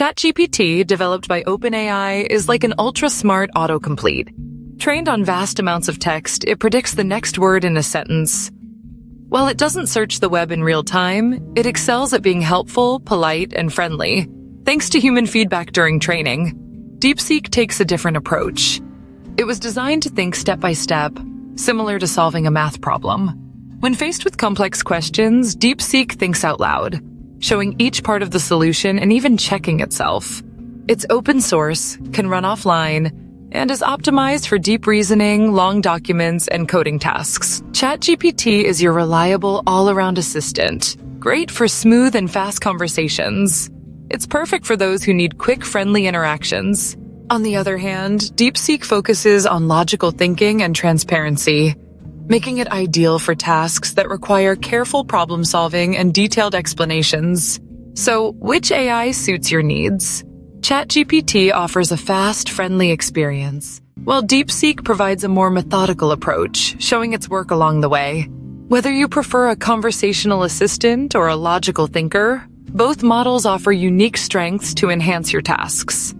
ChatGPT, developed by OpenAI, is like an ultra-smart autocomplete. Trained on vast amounts of text, it predicts the next word in a sentence. While it doesn't search the web in real time, it excels at being helpful, polite, and friendly. Thanks to human feedback during training, DeepSeek takes a different approach. It was designed to think step by step, similar to solving a math problem. When faced with complex questions, DeepSeek thinks out loud, showing each part of the solution and even checking itself. It's open source, can run offline, and is optimized for deep reasoning, long documents, and coding tasks. ChatGPT is your reliable all-around assistant, great for smooth and fast conversations. It's perfect for those who need quick, friendly interactions. On the other hand, DeepSeek focuses on logical thinking and transparency, making it ideal for tasks that require careful problem-solving and detailed explanations. So, which AI suits your needs? ChatGPT offers a fast, friendly experience, while DeepSeek provides a more methodical approach, showing its work along the way. Whether you prefer a conversational assistant or a logical thinker, both models offer unique strengths to enhance your tasks.